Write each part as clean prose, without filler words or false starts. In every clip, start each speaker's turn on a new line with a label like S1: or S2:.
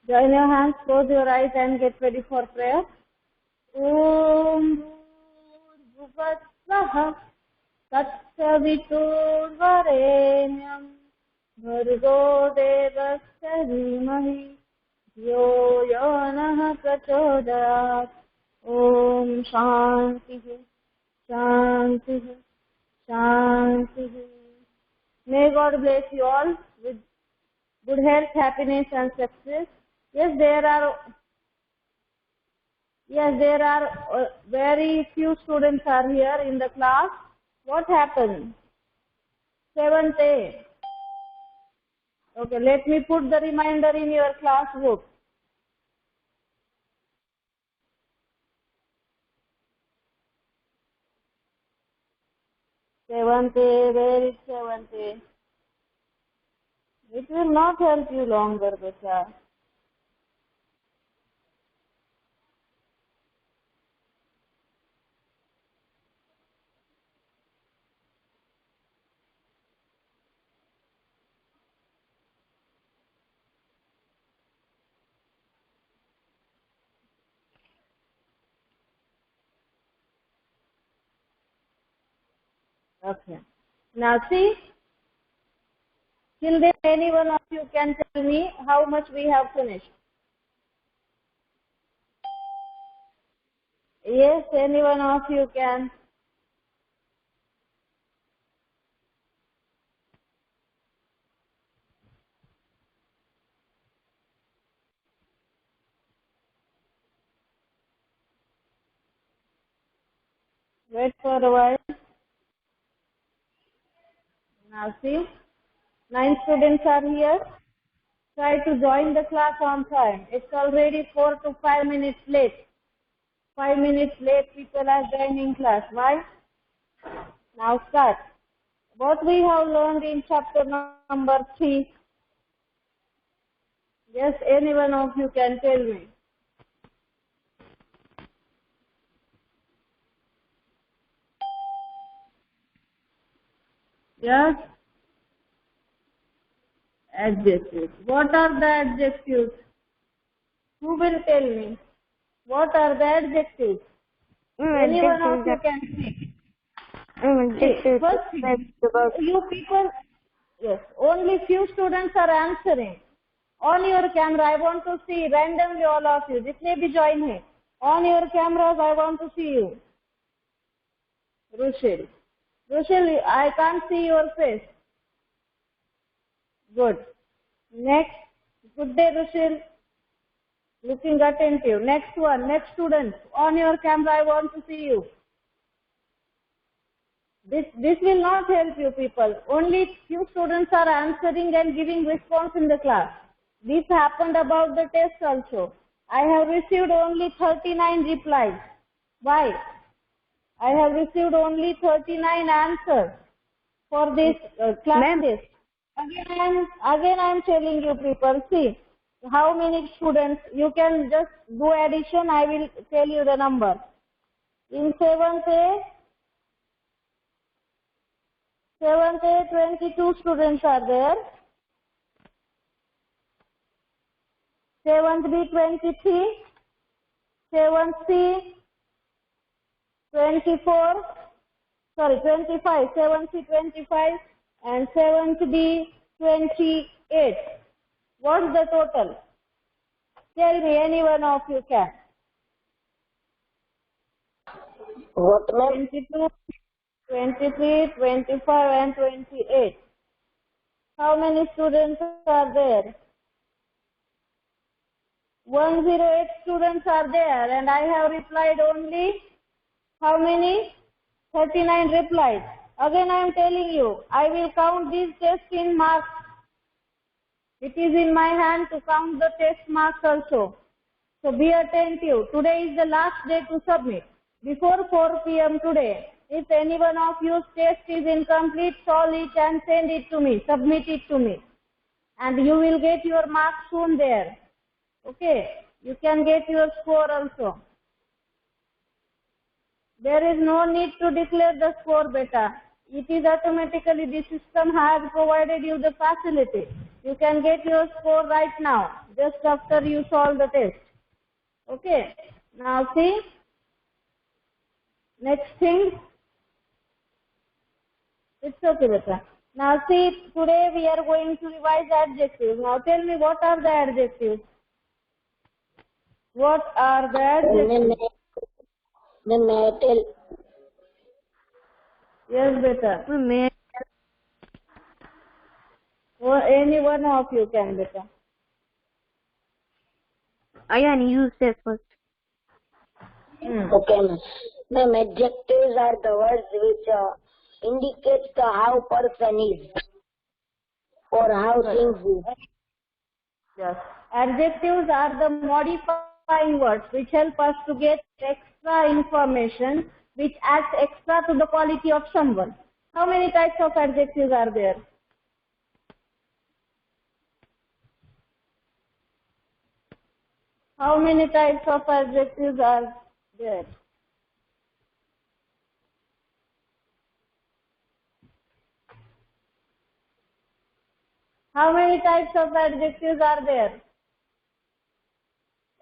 S1: Join your hands, close your eyes and get ready for prayer. Om Bhuvasvaha Tatsaviturvarenyam Bhargo Devasya Dhimahi Yo Yonah Prachodayat. Om Shanti Shanti Shanti. May God bless you all with good health, happiness and success. Yes, there are very few students are here in the class. What happened? 7th A. Okay, let me put the reminder in your class book. Seventh A, where is 7th A? It will not help you longer, beta. Okay. Now see, till then any one of you can tell me how much we have finished. Yes, any one of you can. Wait for a while. Now see, 9 students are here. Try to join the class on time. It's already 4 to 5 minutes late. 5 minutes late people are joining class. Why? Now start. What we have learned in chapter number 3? Yes, any one of you can tell me. Yes? Adjectives. What are the adjectives? Who will tell me? What are the adjectives? Any one of you can speak. First, you people, yes, only few students are answering. On your camera, I want to see randomly all of you. जितने भी join हैं. On your cameras, I want to see you. Rushil, I can't see your face. Good. Next. Good day, Rushil. Looking attentive. Next one. Next student. On your camera, I want to see you. This will not help you people. Only few students are answering and giving response in the class. This happened about the test also. I have received only 39 replies. Why? I have received only 39 answers for this class test. Again I am telling you people, see how many students. You can just do addition. I will tell you the number. In 7th A, 22 students are there. 7th B 23, 7th C 25, 7th C 25 and 7th B 28. What's the total? Tell me, any one of you can.
S2: What?
S1: 22, 23, 25 and 28. How many students are there? 108 students are there and I have replied only how many? 39 replies. Again I am telling you, I will count these tests in marks. It is in my hand to count the test marks also. So be attentive. Today is the last day to submit. Before 4 p.m. today, if any one of your test is incomplete, solve it and send it to me. Submit it to me. And you will get your marks soon there. Okay, you can get your score also. There is no need to declare the score, beta. It is automatically, the system has provided you the facility. You can get your score right now. just after you solve the test. Okay. Now see, next thing. It's okay, beta. Now see, today we are going to revise adjectives. Now tell me, what are the adjectives? What are the adjectives?
S2: Then may I tell?
S1: Yes, beta. Or any one of you can, beta.
S3: Ayan, you say first.
S2: Okay, ma'am. Ma'am, adjectives are the words which indicate the how person is or how things is.
S1: Yes. Adjectives are the modifying words which help us to get extra information which adds extra to the quality of someone. How many types of adjectives are there? How many types of adjectives are there? How many types of adjectives are there?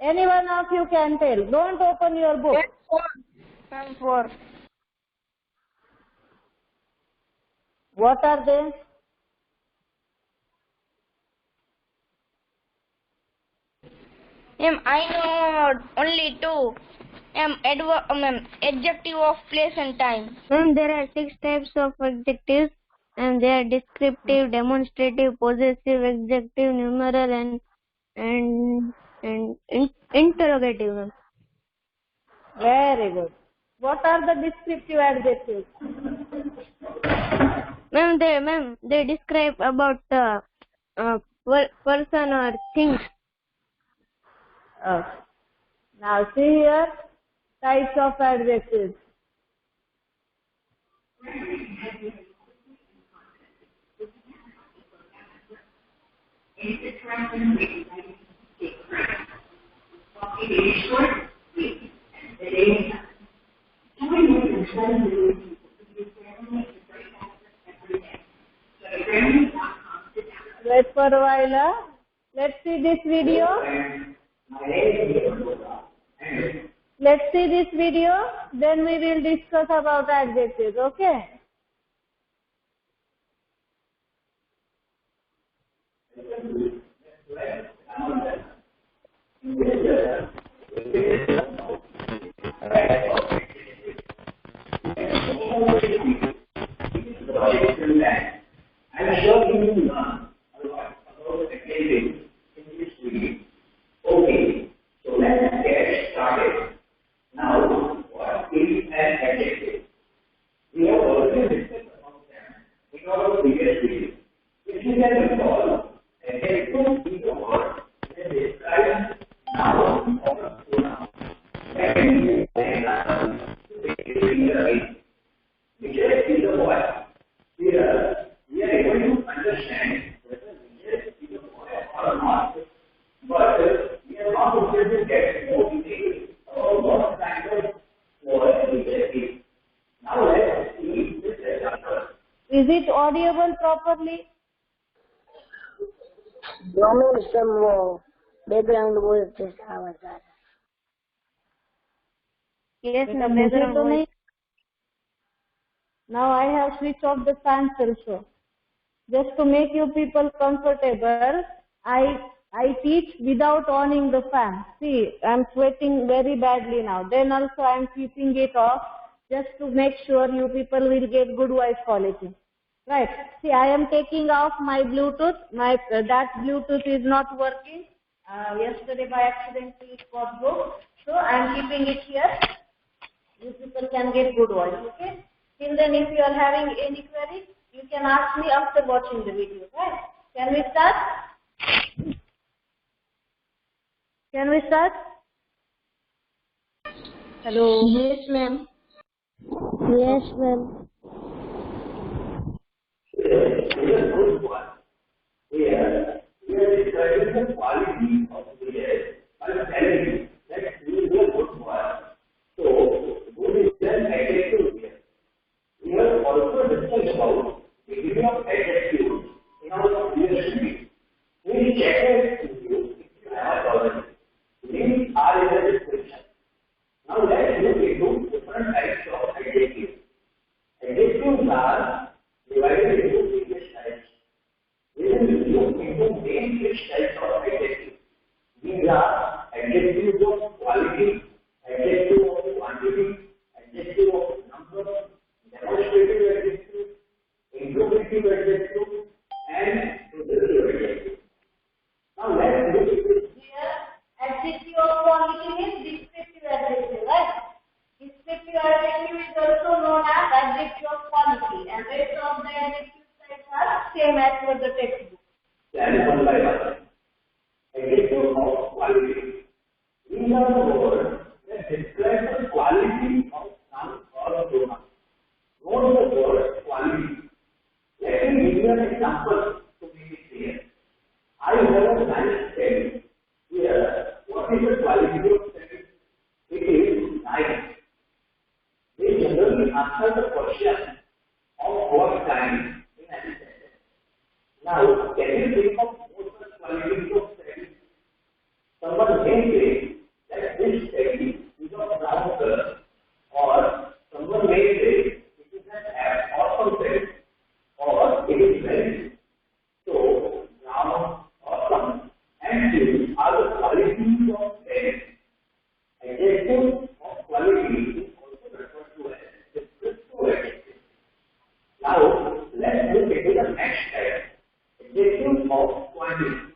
S1: Any one of you can tell. Don't open your book.
S3: Four.
S1: What are they?
S3: I know only two. Adjective of place and time. There are 6 types of adjectives, and they are descriptive, demonstrative, possessive, adjective, numeral, and interrogative.
S1: Very good. What are the descriptive adjectives?
S3: They describe about the person or things.
S1: Now see here, types of adjectives. Wait for a while. Let's see this video. Let's see this video, then we will discuss about adjectives, okay? Is it audible properly?
S2: No, ma'am, some background voice just आवाज आ रहा है.
S3: Yes,
S1: बेटा, मुझे तो नहीं. Now I have switched off the fans also. Just to make you people comfortable, I teach without owning the fan. See, I'm sweating very badly now. Then also I'm keeping it off just to make sure you people will get good voice quality. Right. See, I am taking off my Bluetooth. That Bluetooth is not working. Yesterday by accident it got broke. So I'm keeping it here. You people can get good voice. Okay. Till then, if you are having any queries, you can ask me after watching the video. Right? Can we start? Can we start? Hello.
S3: Yes, ma'am.
S2: Yes, ma'am.
S4: to name which types of adjectives. These are adjectives of quality, adjective of quantity, adjective of number, demonstrative adjective, interrogative adjective, and possessive adjective. Now let's look at this.
S1: Here, adjective of quality means descriptive adjective, right? Descriptive adjective is also known as adjective of quality, and rest of the adjective types are same as per the textbook.
S4: Then one by one. Adjective of quality. These are the words that describe the quality of noun or a pronoun. Note the word quality. Let me give you an example to make it clear. I have a nice pen. Here, what is the quality of pen? It is nice. They generally answer the question of what kind in any sentence. Now, can you think of most of the qualities of pen? Someone may say that this pen is of brown color, or someone may say it is an awesome pen, or it is very. So, brown, awesome, and blue are the qualities of pen. Adjective of quality is also referred to as descriptive adjective. Now, let's look into the next type. Adjective of quantity.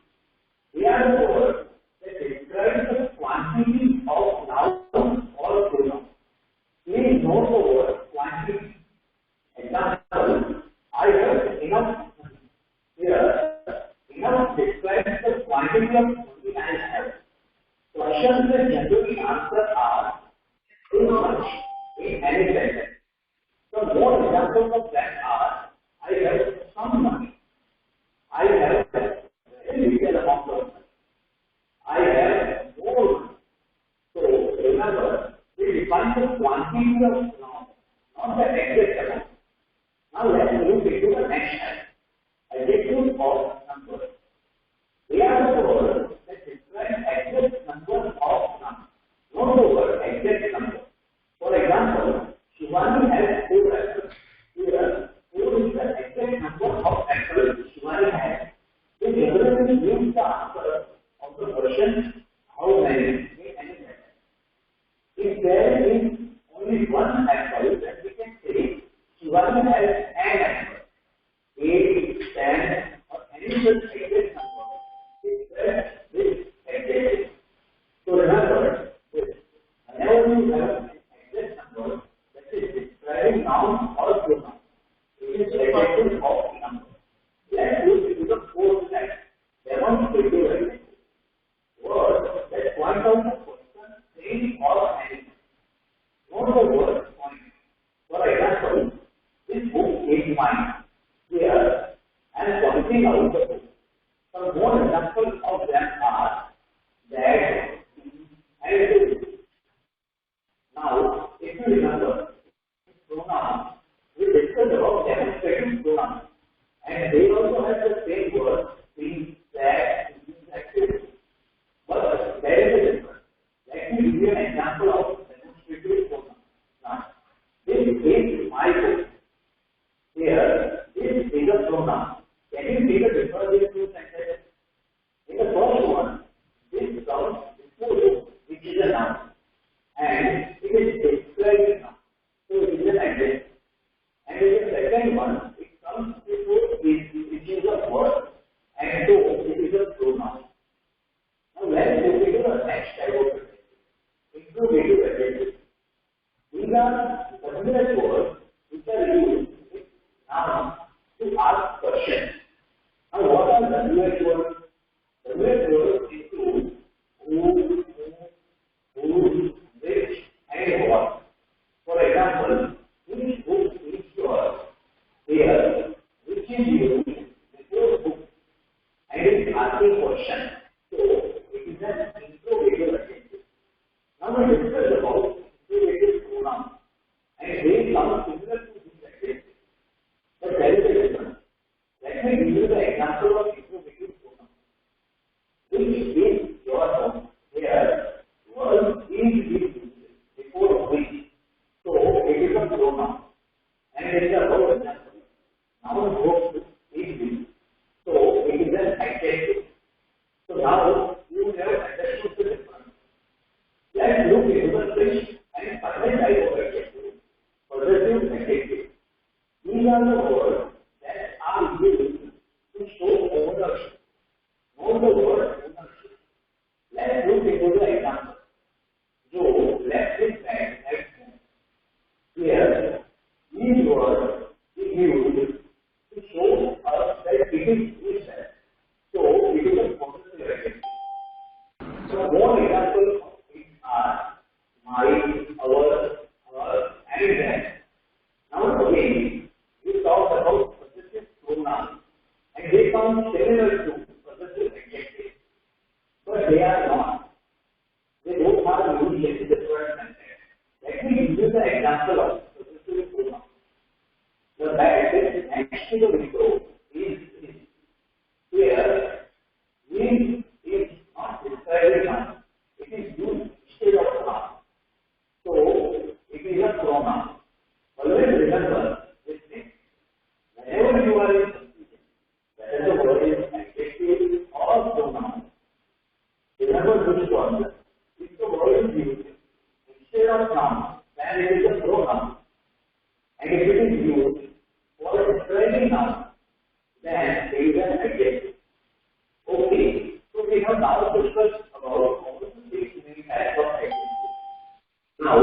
S4: They are the words that describe the quantity of noun or pronoun. Please note the word quantity. Example, I have enough money. Here, enough describes the quantity of money I have. Questions that generally answer are too much in any sentence. So more examples of that are I have some money. I have a very little amount of money. I have more money. So remember, we define the quantity of noun, not the exact amount. Now let's look into the next type. Adjective of number. They are the words that describe exact number of numbers, not the word exact number. For example, Shivani has 4 apples. Here, 4 is the exact number of apples Shivani has. We generally use the answer of the question, how many, in any sentence. If there is only one apple, then we can say Shivani has an apple. 8, 10, or any such exact number is this adjective. So remember this. Whenever you have an exact number that is describing noun or pronoun, it is adjective of number. Let's look into the fourth type. Demonstrative adjective. Words that point out the person, thing, or anything. Note the word point. For example, this book is mine. Here, I am pointing out the book. Some more examples of them are that and this. Now, if you remember, pronoun, we discussed about demonstrative pronouns, and they also have the same word, things, that, this. But there is a difference. Let me give you an example of demonstrative pronoun. Now, this is my book. Here, this is a pronoun. Can you see the difference in two sentences? In the first one, this comes before you, which is a noun, and it is describing noun, so it is an adjective. And in the second one, it comes before is, which is a word, and so it is a pronoun. Now let's look into the next type of adjective, interrogative adjective. These are definite words which are used with nouns to ask questions. Now what are the WH words? WH words include who, which, and what. For example, which book is yours? Here, which is used before book, and it is asking question. So it is an interrogative adjective. Now we discuss about interrogative pronouns, and they come similar to this adjective, but there is a difference. Let me give you the example of interrogative pronoun. Which is your home? Here, word is used before which, so it is a pronoun, and it is a whole example. Noun goes to is used, so it is an adjective. the word ownership. Let's look into the example. So left is back, right hand. Here, these words is used to show us that it is useful. So it is a positive adjective. So more examples of it are my, our, and then. Now again, we talked about possessive pronouns, and they sound similar to possessive adjectives, but they are not. They don't have unique different context. Let me give you the example of possessive pronouns. The fact is next to the window is here. Is not describing noun. It is used instead of noun. So it is a pronoun. Always remember this thing. Whenever you are in confusion, whether the word is adjective or pronoun, remember this concept. If the word is used instead of noun, then it is a pronoun. And if it is used for describing noun, then it is an adjective. Okay, so we have now discussed about all the dictionary types of adjectives. Now,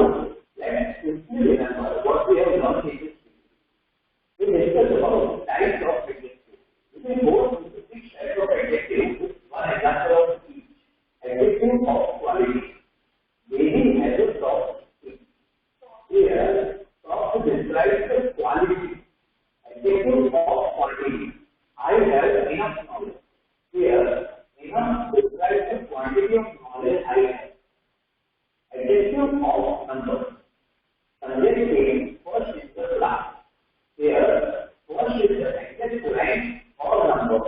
S4: let's quickly remember what we have learned in this video. We discussed about types of adjectives. We will go through the 6 types of adjectives, one example of each. Adjective of quality. Baby has a soft skin. Here, soft describes the quality. Adjective of quantity. I have enough knowledge. Here, enough describes the quantity of knowledge I have. Adjective of number. Sanjay came first in the class. Here, first is the exact rank or number.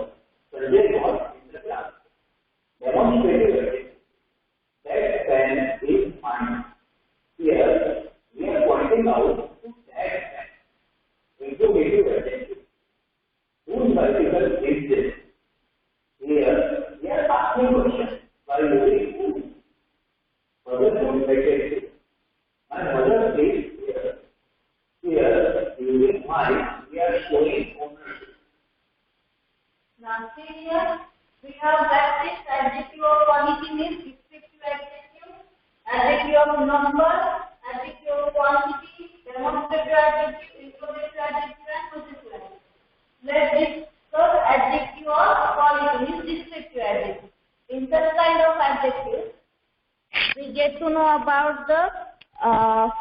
S4: Sanjay was in the class. Demonstrative adjective. That pen is mine. Here, we are pointing out to that pen. Interrogative adjective. Whose bicycle is this? Here, we are asking questions by using who. Possessive adjective. My mother is here. Here, using my, we are showing ownership.
S1: Now see here, we have practiced adjective of quality means descriptive adjective, adjective of number, adjective of quantity, demonstrative adjective, interrogative adjective, and possessive adjective. Let's discuss adjective of quality means descriptive adjective. In such kind of adjective, we get to know about the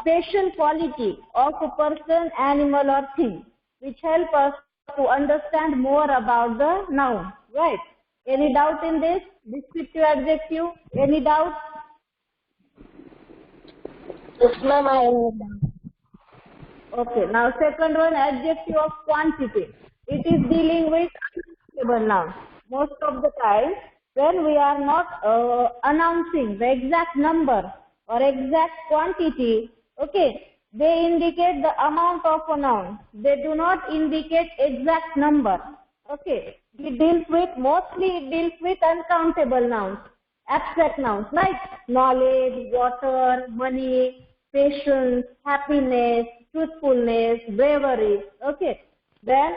S1: spatial quality of a person, animal, or thing, which help us to understand more about the noun. Right? Any doubt in this? Descriptive adjective? Any doubt?
S2: Yes, ma'am, I am.
S1: Okay. Now, second one, adjective of quantity. It is dealing with uncountable nouns. Most of the time, when we are not announcing the exact number or exact quantity, okay, they indicate the amount of a noun. They do not indicate exact number. Okay, mostly it deals with uncountable nouns, abstract nouns like knowledge, water, money, patience, happiness, truthfulness, bravery. Okay, then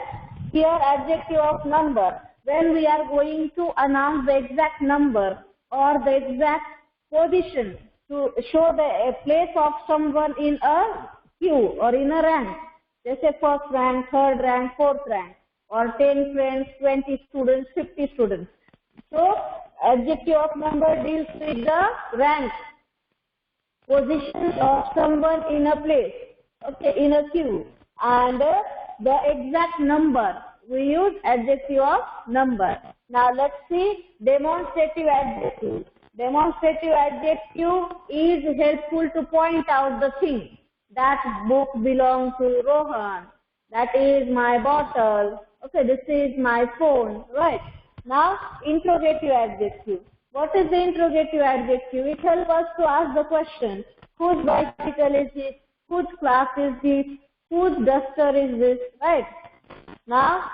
S1: here adjective of number. When we are going to announce the exact number or the exact position to show the place of someone in a queue or in a rank, they say first rank, third rank, fourth rank, or 10 friends, 20 students, 50 students. So adjective of number deals with the rank, position of someone in a place, okay, in a queue, and the exact number. We use adjective of number. Now let's see demonstrative adjective. Demonstrative adjective is helpful to point out the thing. That book belongs to Rohan. That is my bottle. Okay, this is my phone. Right. Now interrogative adjective. What is the interrogative adjective? It helps us to ask the question, whose bicycle is this? Whose class is this? Whose duster is this? Right. Now,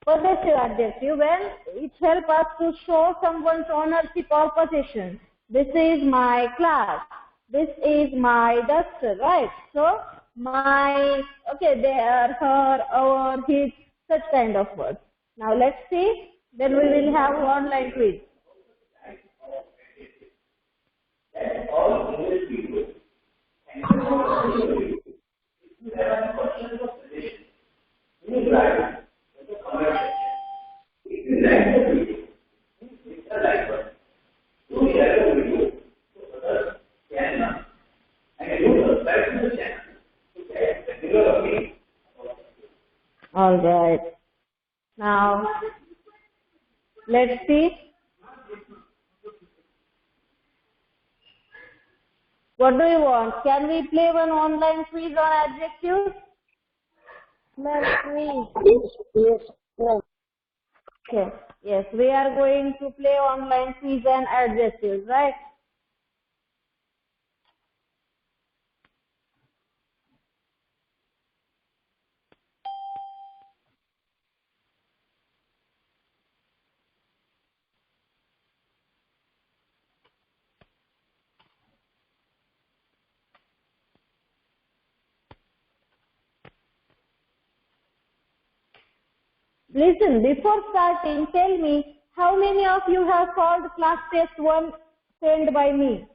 S1: possessive adjective, when it helps us to show someone's ownership or possession. This is my class. This is my duster, right? So, my, okay, their, her, our, his, such kind of words. Now, let's see. Then we will have online quiz.
S4: all English people. And if you have questions or suggestions, please write in the comment section. If you like the video, please hit the like button. Do share the video to others can learn. And do subscribe to the channel to get regular updates.
S1: All right. Now, let's see. What do you want? Can we play one online quiz on adjectives?
S2: Yes, ma'am.
S1: Okay. Yes, we are going to play online quiz and adjectives, right? Listen, before starting, tell me how many of you have solved class test 1 sent by me?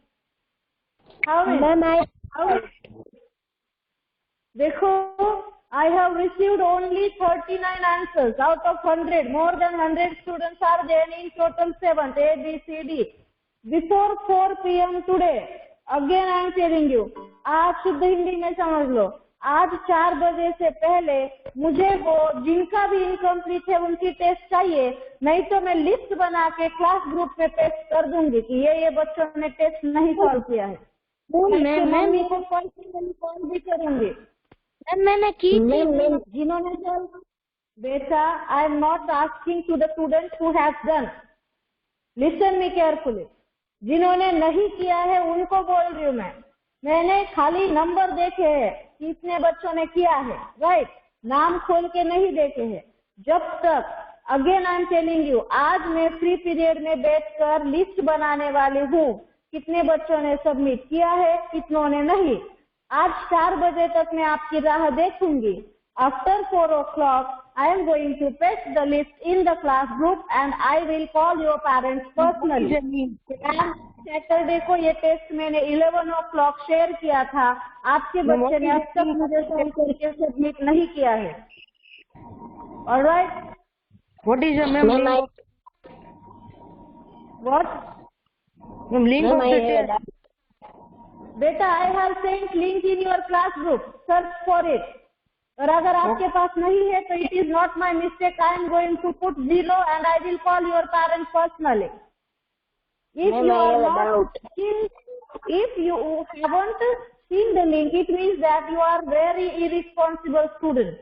S1: How many?
S2: Ma'am,
S1: Dekho, I have received only 39 answers out of 100. More than 100 students are there in total 7, A, B, C, D. Before 4 p.m. today, again I am telling you, आज शुद्ध हिंदी में समझ लो, आज 4 बजे से पहले मुझे वो जिनका भी इनकम्प्लीट है उनकी टेस्ट चाहिए, नहीं तो मैं लिस्ट बना के क्लास ग्रुप में पेस्ट कर दूंगी कि ये बच्चों ने टेस्ट नहीं सॉल्व किया है। मम्मी को कॉल भी करूंगी।
S3: मैंने की
S1: जिन्होंने सॉल्व, बेटा I am not asking to the students who have done, listen me carefully. जिन्होंने नहीं किया है उनको बोल रही हूँ मैंने खाली नंबर देखे हैं कितने बच्चों ने किया है, राइट, नाम खोल के नहीं देखे हैं। जब तक, again I am telling you, आज मैं फ्री पीरियड में बैठकर लिस्ट बनाने वाली हूँ कितने बच्चों ने सबमिट किया है, कितनों ने नहीं। आज 4 बजे तक मैं आपकी राह देखूंगी। After 4 o'clock I am going to paste the list in the class group and I will call your parents personally. Saturday को ये टेस्ट मैंने 11 o'clock शेयर किया था, आपके बच्चे ने अब तक मुझे सॉल्व करके सबमिट नहीं किया है। Alright,
S5: What is your ma'am link?
S1: What
S5: Ma'am, link of the test.
S1: बेटा I have sent link in your class group, search for it. और अगर आपके पास नहीं है तो it is not my mistake, I am going to put 0 and I will call your parents personally. If you are not seen, if you haven't seen the link, it means that you are very irresponsible student.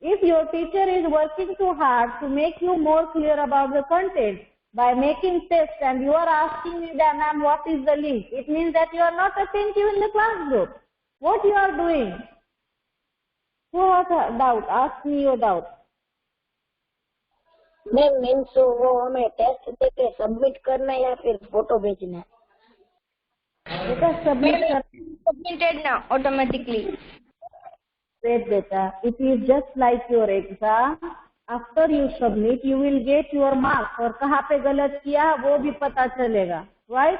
S1: If your teacher is working too hard to make you more clear about the content by making tests and you are asking me that, ma'am, what is the link? It means that you are not attentive in the class group. What you are doing? Who has a doubt? Ask me your doubt.
S2: Ma'am means वो हमें test देके submit करना है या फिर photo भेजना है?
S1: बेटा
S3: submitted now automatically.
S1: Wait, beta. It is just like your exam. After you submit, you will get your marks. और कहाँ पे गलत किया वो भी पता चलेगा, right?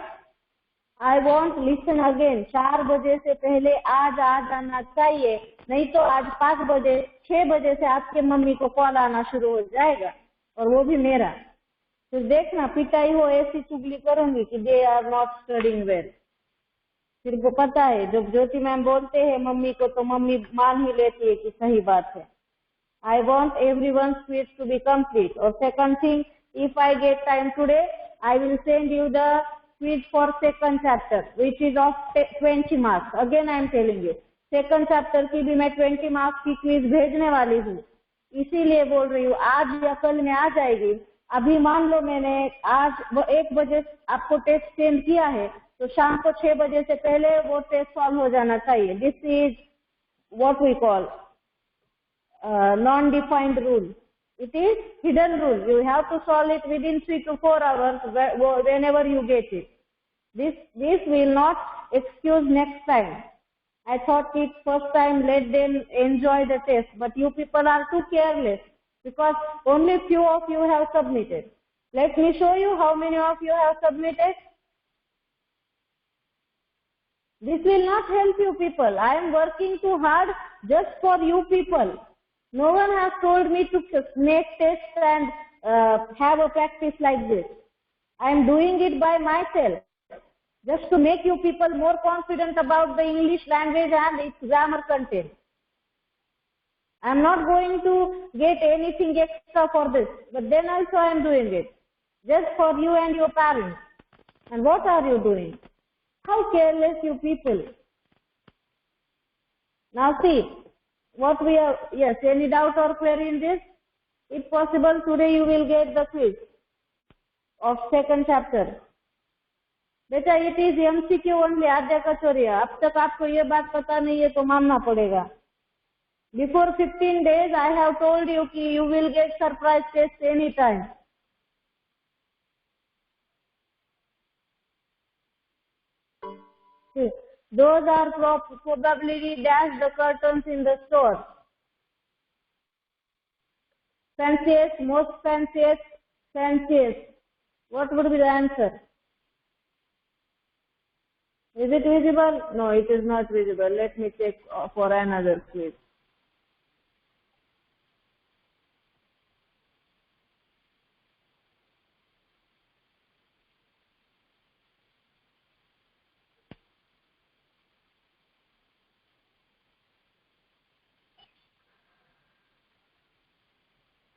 S1: I want listen again. 4 बजे से पहले आज आ जाना चाहिए, नहीं तो आज 5 बजे 6 बजे से आपके मम्मी को कॉल आना शुरू हो जाएगा, और वो भी मेरा। फिर देखना पिटाई हो, ऐसी चुगली करूंगी कि they are not studying well. फिर को पता है जब ज्योति मैम बोलते हैं मम्मी को तो मम्मी मान ही लेती है कि सही बात है। I want everyone quiz to be complete. और second thing, if I get time today, I will send you the quiz for second chapter, which is of 20 marks. Again I am telling you, second chapter की भी मैं 20 marks की quiz भेजने वाली हूँ, इसीलिए बोल रही हूँ आज या कल में आ जाएगी। अभी मान लो मैंने आज 1 बजे आपको टेस्ट सेंड किया है, तो शाम को 6 बजे से पहले वो टेस्ट सॉल्व हो जाना चाहिए। This is what we call non-defined rule. It is hidden rule. You have to solve it within 3 to 4 hours whenever you get it. This will not excuse next time. I thought it first time, let them enjoy the test, but you people are too careless because only few of you have submitted. Let me show you how many of you have submitted. This will not help you people. I am working too hard just for you people. No one has told me to make tests and have a practice like this. I am doing it by myself, just to make you people more confident about the English language and its grammar content. I am not going to get anything extra for this, but then also I am doing it, just for you and your parents. And what are you doing? How careless you people. Now see, what we are, yes, any doubt or query in this? If possible, today you will get the quiz of second chapter. बेटा it is MCQ only, आद्या कचोरिया. अब तक आपको ये बात पता नहीं है तो मानना पड़ेगा. Before 15 days, I have told you कि you will get surprise test anytime. See, those are probably dash the curtains in the store. Fanciest, most fanciest, fanciest. What would be the answer? Is it visible? No, it is not visible. Let me check for another quiz.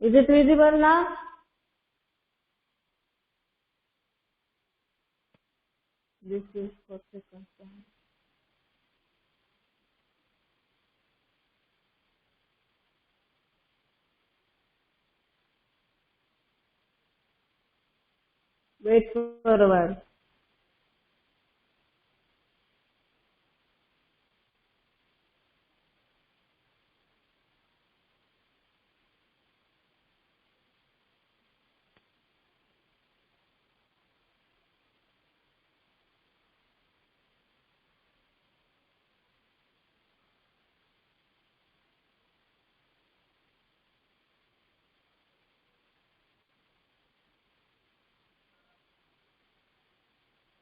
S1: Is it visible now? This is for second time. Wait for a while.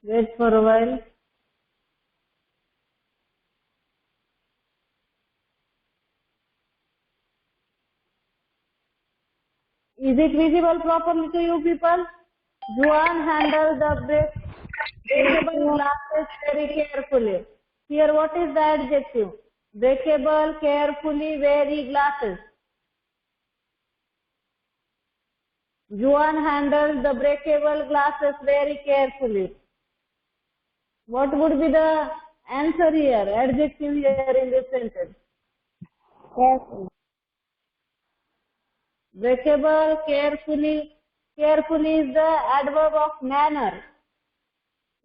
S1: Wait for a while. Is it visible properly to you people? Juan handled the breakable glasses very carefully. Here, what is the adjective? Breakable, carefully, very glasses. Juan handled the breakable glasses very carefully. What would be the answer here? Adjective here in this sentence.
S2: Careful.
S1: Breakable, carefully. Carefully is the adverb of manner.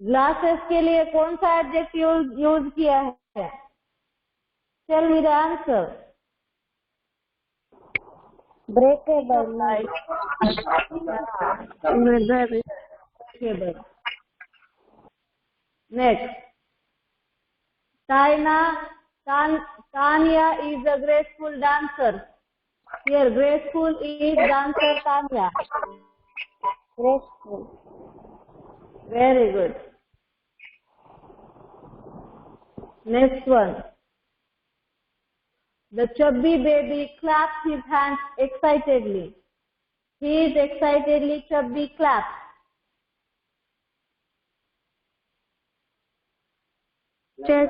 S1: Glasses के लिए कौन सा adjective use किया है? Tell me the answer.
S2: Breakable.
S1: Breakable. Next. Tanya is a graceful dancer. Here, graceful is dancer Tanya.
S2: Graceful.
S1: Very good. Next one. The chubby baby claps his hands excitedly. He is excitedly chubby claps.
S3: Chess.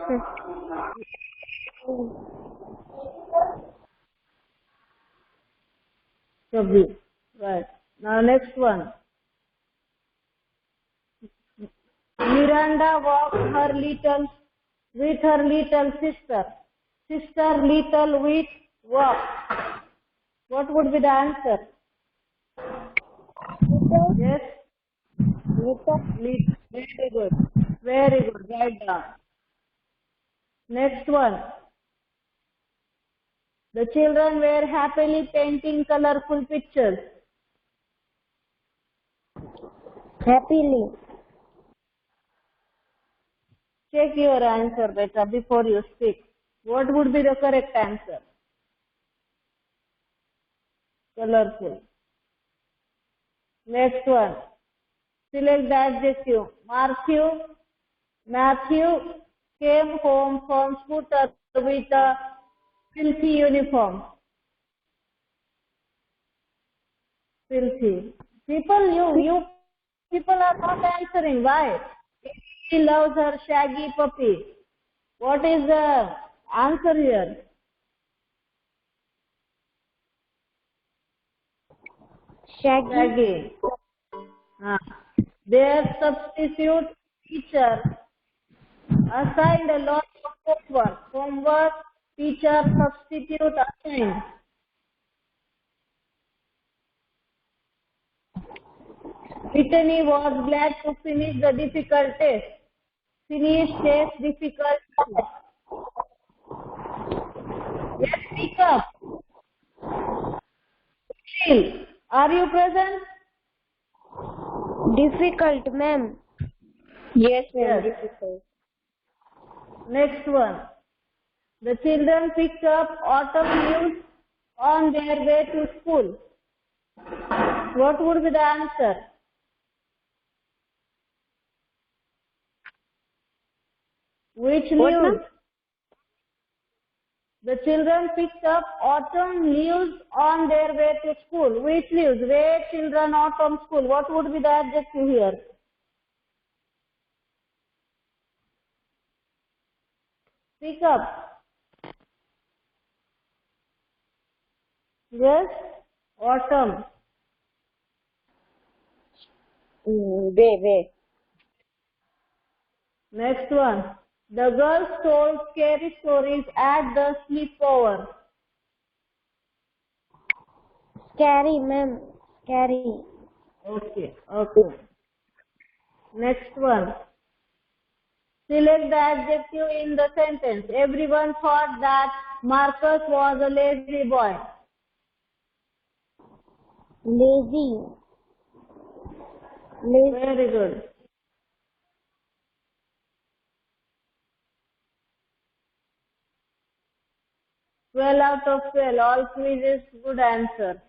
S1: Chubby. Right. Now next one. Miranda walks with her little sister. Sister little with walk. What would be the answer? Yes. Little. Very good. Very good. Write down. Next one. The children were happily painting colorful pictures.
S2: Happily.
S1: Check your answer, beta, before you speak. What would be the correct answer? Colorful. Next one. Select the adjective. Matthew came home from scooter with a filthy uniform. Filthy. People, you people are not answering. Why? He loves her shaggy puppy. What is the answer here? Shaggy. Their substitute teacher assigned a lot of homework. Homework teacher substitute assigned. Brittany was glad to finish the difficult test. Finish test difficult. Yes, speak up. Shil, are you present?
S3: Difficult, ma'am.
S5: Yes, ma'am.
S1: Yes.
S5: Difficult.
S1: Next one. The children picked up autumn leaves on their way to school. What would be the answer? Which
S5: What,
S1: leaves?
S5: ma'am?
S1: The children picked up autumn leaves on their way to school. Which leaves? Way children autumn school. What would be the adjective here? Pick up. Yes? Autumn.
S5: Way.
S1: Next one. The girls told scary stories at the sleepover.
S3: Scary, ma'am. Scary.
S1: Okay. Next one. Select the adjective in the sentence. Everyone thought that Marcus was a lazy boy.
S3: Lazy.
S1: Very good. Well out of 12. All quizzes good answer.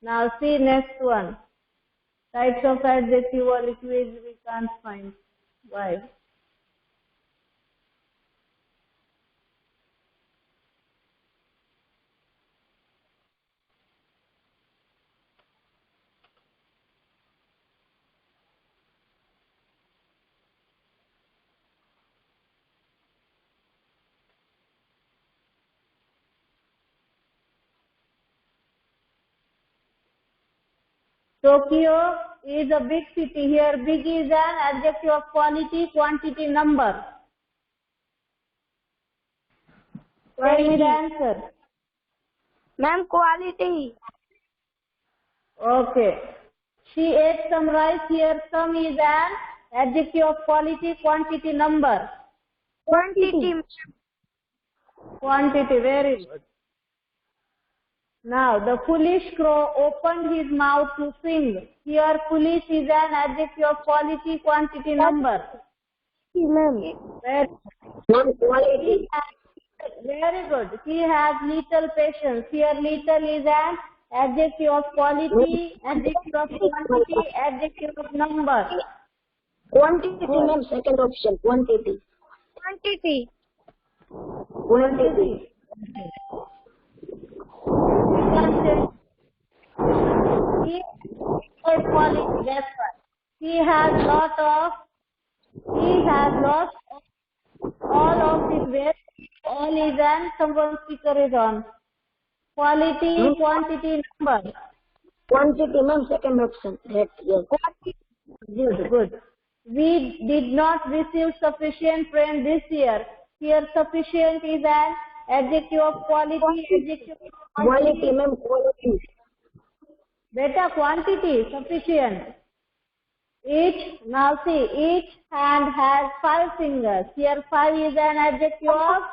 S1: Now see next one. Types of adjective only quiz we can't find. Why? Tokyo is a big city. Here big is an adjective of quality, quantity, number. Tell me the answer.
S3: Ma'am, quality.
S1: Okay. She ate some rice. Here some is an adjective of quality, quantity, number.
S3: Quantity.
S1: Quantity, very good. Now, the foolish crow opened his mouth to sing. Here, foolish is an adjective of quality, quantity, number.
S3: Ma'am.
S1: Very,
S2: Quality.
S1: very good. He has little patience. Here, little is an adjective of quality, adjective of quantity, adjective of number.
S2: Quantity, ma'am. Second option. Quantity.
S3: Quantity.
S2: Quantity.
S1: He has quality, that's right. He has lost all of his weight. All is an, someone's speaker is on. Quality, quantity, number.
S2: Quantity, ma'am. Second option. That, yes.
S1: Good. We did not receive sufficient rain this year. Here, sufficient is an adjective of quality, adjective of
S2: Quality, ma'am. Quality.
S1: Beta, quantity, sufficient. Now see, each hand has 5 fingers. Here 5 is an adjective of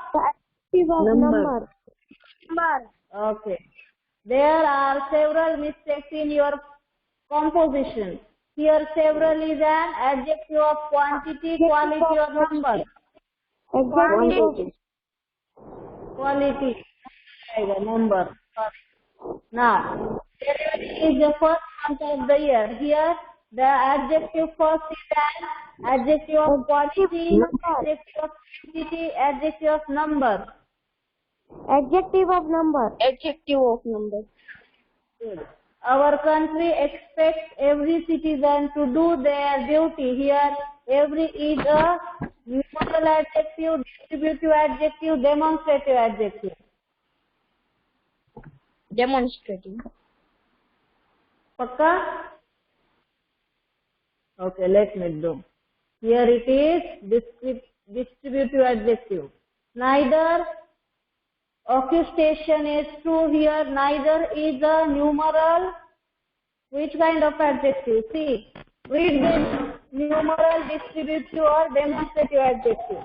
S3: Number.
S1: Okay. There are several mistakes in your composition. Here several is an adjective of quantity, quality or number.
S2: Quantity.
S1: Quality. Number. Now, January is the first month of the year. Here The adjective first is an adjective of quality, adjective of quantity, adjective of number.
S3: Adjective of number. Adjective of number.
S1: Good. Our country expects every citizen to do their duty. Here, every is a numeral adjective, distributive adjective, demonstrative adjective.
S3: Demonstrative.
S1: Pakka? Okay, let me do. Here it is distributive adjective. Neither accusation is true here. Neither is a numeral. Which kind of adjective? See, read this. Numeral, distributive or demonstrative adjective.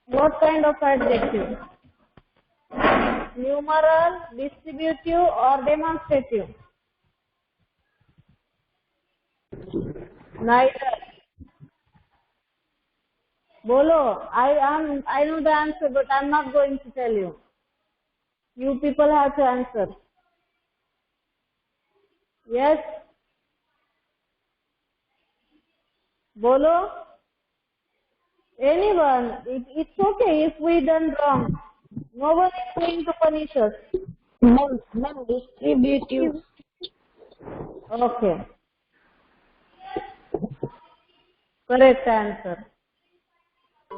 S1: What kind of adjective? Numeral, distributive or demonstrative? Neither. Bolo, I know the answer, but I'm not going to tell you. You people have to answer. Yes? Bolo? Anyone? It's okay if we done wrong. No one is going to punish us.
S2: Ma'am, distributive.
S1: Okay. Correct answer.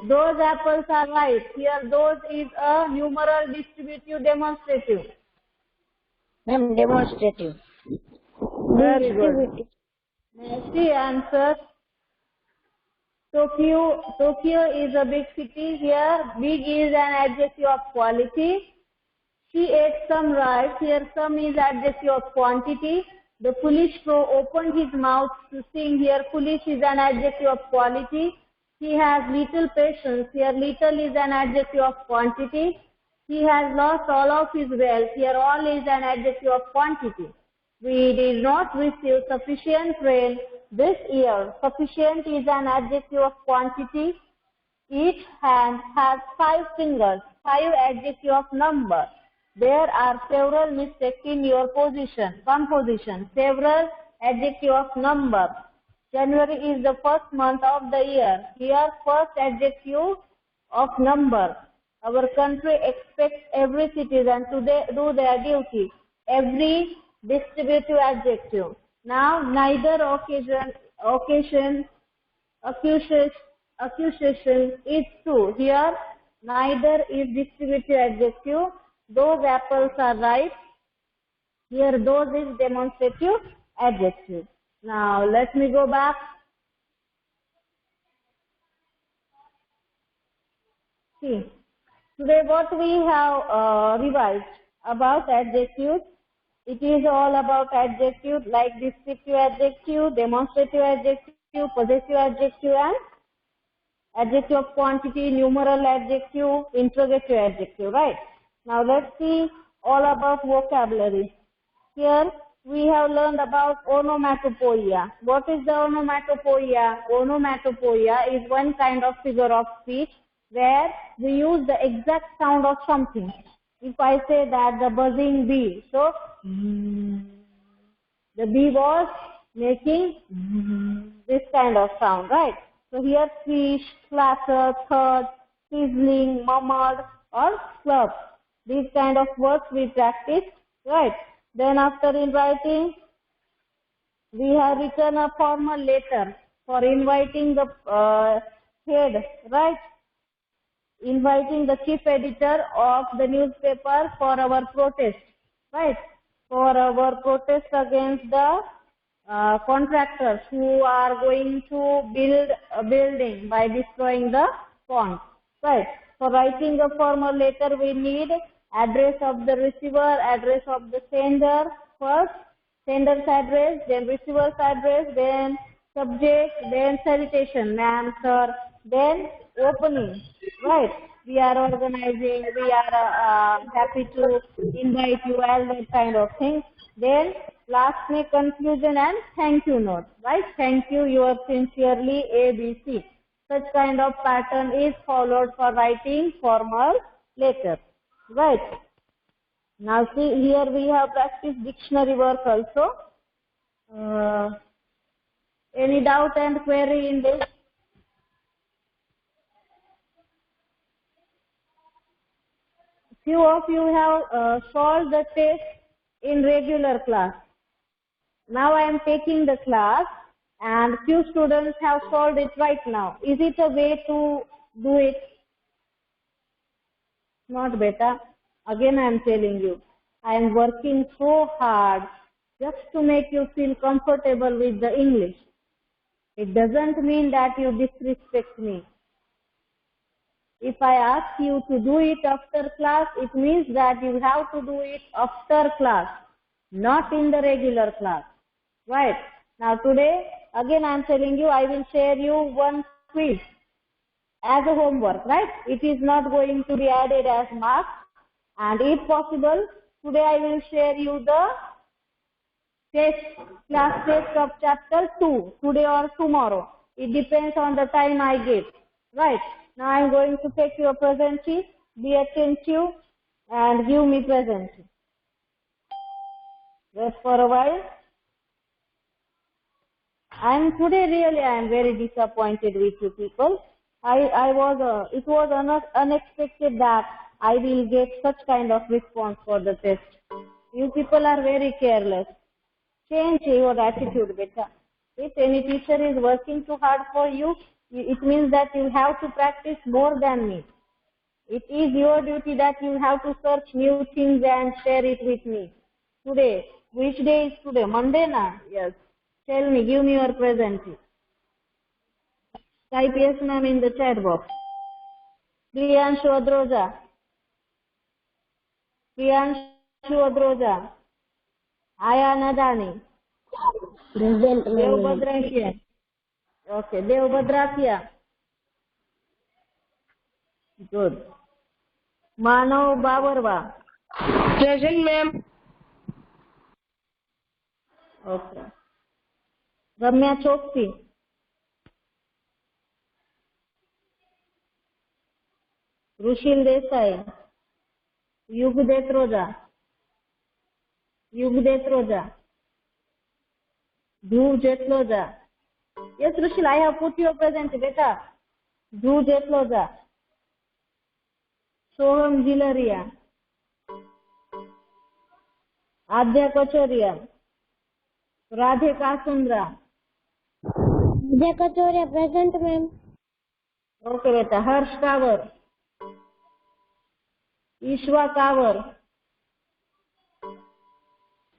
S1: Those apples are right. Here, those is a numeral, distributive, demonstrative.
S2: Ma'am, demonstrative.
S1: Very good. See answer. Tokyo is a big city. Here, big is an adjective of quality. She ate some rice. Here, some is adjective of quantity. The foolish crow opened his mouth to sing. Here, foolish is an adjective of quality. He has little patience. Here, little is an adjective of quantity. He has lost all of his wealth. Here, all is an adjective of quantity. We did not receive sufficient rain this year. Sufficient is an adjective of quantity. Each hand has 5 fingers. 5 adjective of number. There are several mistakes in your composition. Several adjective of number. January is the first month of the year. Here, first adjective of number. Our country expects every citizen to do their duty. Every distributive adjective. Now, neither accusation is true. Here, neither is distributive adjective. Those apples are right. Here, those is demonstrative adjective. Now, let me go back. See, today what we have revised about adjectives. It is all about adjectives like descriptive adjective, demonstrative adjective, possessive adjective, and adjective of quantity, numeral adjective, interrogative adjective, right? Now let's see all about vocabulary. Here we have learned about onomatopoeia. What is the onomatopoeia? Onomatopoeia is one kind of figure of speech where we use the exact sound of something. If I say that the buzzing bee, so the bee was making this kind of sound, right? So here swish, clatter, thud, sizzling, murmured, or slurp. These kind of words we practice, right? Then after inviting, we have written a formal letter for inviting the head, right? Inviting the chief editor of the newspaper for our protest, right? For our protest against the contractors who are going to build a building by destroying the pond, right? For writing a formal letter, we need address of the receiver, address of the sender, first sender's address, then receiver's address, then subject, then salutation, ma'am, sir, then opening, right? We are organizing, we are happy to invite you, all that kind of thing. Then last may conclusion and thank you note, right? Thank you, yours sincerely, ABC. Such kind of pattern is followed for writing formal letter, right? Now see, here we have practiced dictionary work also. Any doubt and query in this? Few of you have solved the test in regular class. Now I am taking the class and few students have solved it right now. Is it a way to do it? Not better. Again I am telling you, I am working so hard just to make you feel comfortable with the English. It doesn't mean that you disrespect me. If I ask you to do it after class, it means that you have to do it after class, not in the regular class. Right? Now today, again I am telling you, I will share you one quiz as a homework, right? It is not going to be added as marks. And if possible, today I will share you the class test of chapter 2, today or tomorrow. It depends on the time I get. Right? Now I am going to take your present sheet. Be attentive and give me present sheet. Wait for a while. Today really I am very disappointed with you people. It was unexpected that I will get such kind of response for the test. You people are very careless. Change your attitude, beta. If any teacher is working too hard for you, it means that you have to practice more than me. It is your duty that you have to search new things and share it with me. Today, which day is today? Monday na? Yes. Tell me, give me your present. Type yes ma'am in the chat box. Priyanshu Adroja. Priyanshu Adroja. Aya Nadani.
S2: Present, ma'am.
S1: Devbhadrakia. Okay, Devbhadrakia. Good. Manav Babarwa.
S5: Present, ma'am.
S1: Okay. Ramya Chokshi. Rushil Desai. Yugdet Roja. Yugdet Roja. Dhruv Jetloja. Yes, Rushil, I have put your present, beta. Dhruv Jetloja. Soham Jilaria. Adya Kachoria. Radhe Kasundra.
S3: Adya Kachoria, present, ma'am.
S1: Okay, beta. Harsh Kavar. Ishwa Kavar.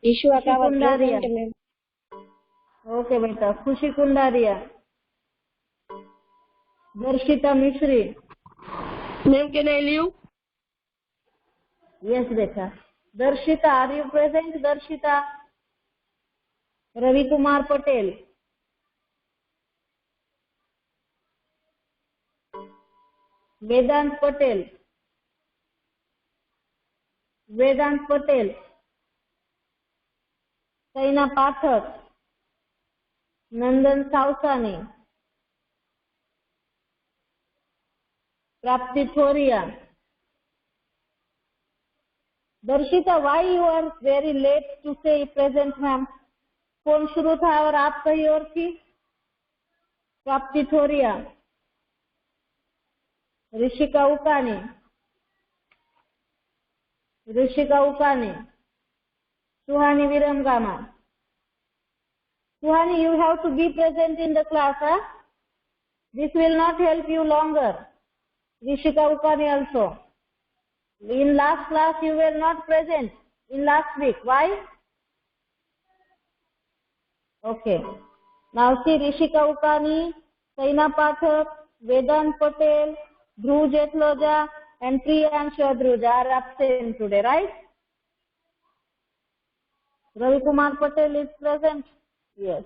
S3: Ishwa Kavar,
S1: Kundaria.
S3: present, ma'am.
S1: Okay, beta. Khushi Kundaria. Darshita Mishri.
S5: Ma'am, can I leave?
S1: Yes, beta. Darshita, are you present, Darshita? Ravi Kumar Patel. Vedant Patel. Vedant Patel. Saina Pathak. Nandan Sausani. Prapti Thoria. Darshita, why you are very late to say present, ma'am? Phone शुरू था और आप कहीं और थी. प्राप्ति थोरिया. Rishika उकानी. Rishika उकानी. Suhani Viramgama. Suhani, you have to be present in the class, huh? This will not help you longer. Rishika Ukani also. In last class you were not present. In last week. Why? Okay. Now see Rishika Ukani, Saina Pathak, Vedant Patel, Dhruv Jetloja and Priyanshu Adroja are absent today, right? Ravi Kumar Patel is present? Yes.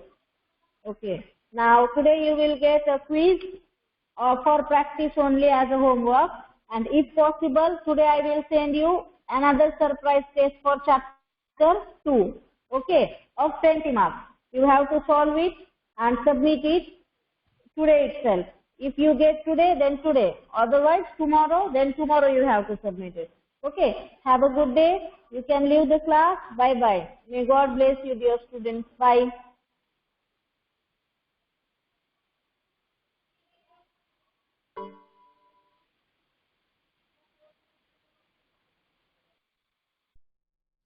S1: Okay. Now today you will get a quiz for practice only as a homework, and if possible today I will send you another surprise test for chapter 2. Okay. Of 20 marks. You have to solve it and submit it today itself. If you get today, then today. Otherwise tomorrow, then tomorrow you have to submit it. Okay. Have a good day. You can leave the class. Bye-bye. May God bless you, dear students. Bye.